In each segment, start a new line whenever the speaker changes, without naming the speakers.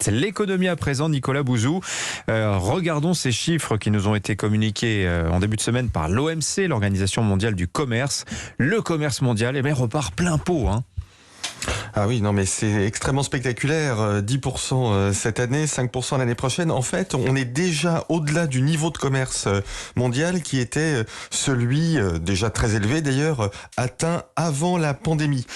suite. L'économie à présent, Nicolas Bouzou. Regardons ces chiffres qui nous ont été communiqués en début de semaine par l'OMC, l'Organisation mondiale du commerce. Le commerce mondial repart plein pot.
Ah oui, non mais c'est extrêmement spectaculaire, 10% cette année, 5% l'année prochaine. En fait, on est déjà au-delà du niveau de commerce mondial qui était celui, déjà très élevé d'ailleurs, atteint avant la pandémie.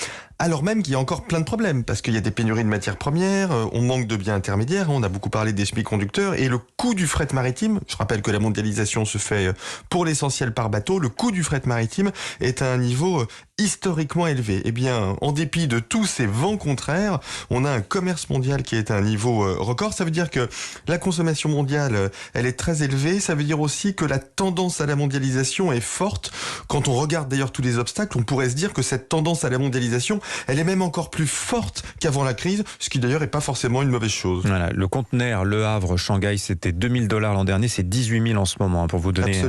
Alors même qu'il y a encore plein de problèmes, parce qu'il y a des pénuries de matières premières, on manque de biens intermédiaires, on a beaucoup parlé des semi-conducteurs, et le coût du fret maritime, je rappelle que la mondialisation se fait pour l'essentiel par bateau, le coût du fret maritime est à un niveau historiquement élevé. Eh bien, en dépit de tous ces vents contraires, on a un commerce mondial qui est à un niveau record. Ça veut dire que la consommation mondiale, elle est très élevée. Ça veut dire aussi que la tendance à la mondialisation est forte. Quand on regarde d'ailleurs tous les obstacles, on pourrait se dire que cette tendance à la mondialisation, elle est même encore plus forte qu'avant la crise, ce qui d'ailleurs n'est pas forcément une mauvaise chose.
Voilà, le conteneur Le Havre, Shanghai, c'était 2000 $ l'an dernier, c'est 18 000 en ce moment, pour vous donner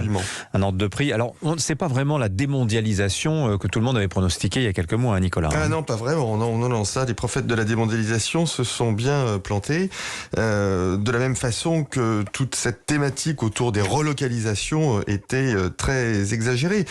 un ordre de prix. Alors, c'est pas vraiment la démondialisation que tout le monde avait pronostiqué il y a quelques mois, Nicolas.
Ah non, pas vraiment. Non, ça, les prophètes de la démondialisation se sont bien plantés. De la même façon que toute cette thématique autour des relocalisations était très exagérée.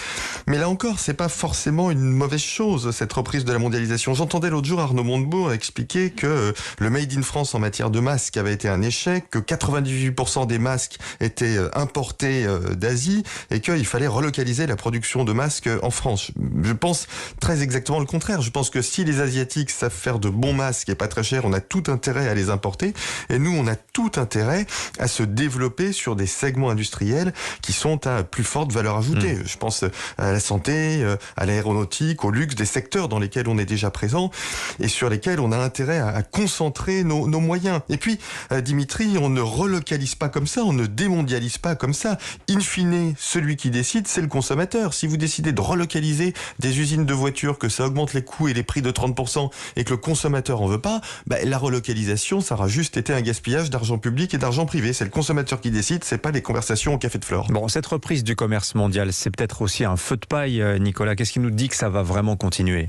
Mais là encore, c'est pas forcément une mauvaise chose, cette reprise de la mondialisation. J'entendais l'autre jour Arnaud Montebourg expliquer que le Made in France en matière de masques avait été un échec, que 98% des masques étaient importés d'Asie et qu'il fallait relocaliser la production de masques en France. Je pense très exactement le contraire. Je pense que si les Asiatiques savent faire de bons masques et pas très chers, on a tout intérêt à les importer. Et nous, on a tout intérêt à se développer sur des segments industriels qui sont à plus forte valeur ajoutée. Je pense à la santé, à l'aéronautique, au luxe, des secteurs dans lesquels on est déjà présent et sur lesquels on a intérêt à concentrer nos moyens. Et puis, Dimitri, on ne relocalise pas comme ça, on ne démondialise pas comme ça. In fine, celui qui décide, c'est le consommateur. Si vous décidez de relocaliser des usines de voitures, que ça augmente les coûts et les prix de 30% et que le consommateur en veut pas, la relocalisation, ça aura juste été un gaspillage d'argent public et d'argent privé. C'est le consommateur qui décide, c'est pas les conversations au café de Flore.
Bon, cette reprise du commerce mondial, c'est peut-être aussi un feu de paille, Nicolas. Qu'est-ce qui nous dit que ça va vraiment continuer ?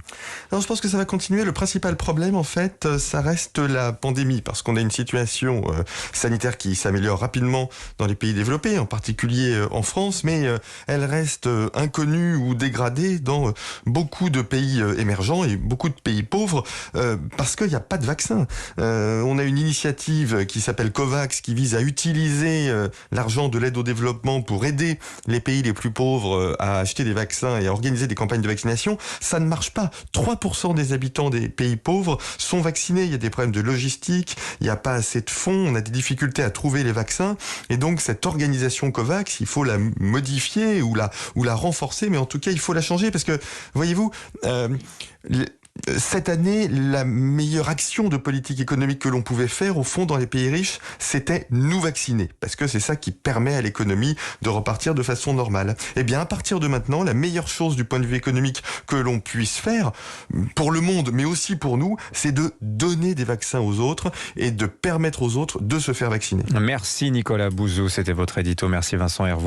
Non, je pense que ça va continuer. Le principal problème, en fait, ça reste la pandémie, parce qu'on a une situation sanitaire qui s'améliore rapidement dans les pays développés, en particulier en France, mais elle reste inconnue ou dégradée dans beaucoup de pays émergents et beaucoup de pays pauvres, parce qu'il n'y a pas de vaccin. On a une initiative qui s'appelle COVAX, qui vise à utiliser l'argent de l'aide au développement pour aider les pays les plus pauvres à acheter des vaccins et à organiser des campagnes de vaccination. Ça ne marche pas. 3% des habitants des pays pauvres sont vaccinés. Il y a des problèmes de logistique, il n'y a pas assez de fonds, on a des difficultés à trouver les vaccins. Et donc, cette organisation COVAX, il faut la modifier ou la renforcer, mais en tout cas, il faut la changer parce que, voyez-vous, cette année, la meilleure action de politique économique que l'on pouvait faire, au fond, dans les pays riches, c'était nous vacciner. Parce que c'est ça qui permet à l'économie de repartir de façon normale. Eh bien, à partir de maintenant, la meilleure chose du point de vue économique que l'on puisse faire, pour le monde, mais aussi pour nous, c'est de donner des vaccins aux autres et de permettre aux autres de se faire vacciner.
Merci Nicolas Bouzou, c'était votre édito. Merci Vincent Hervaux.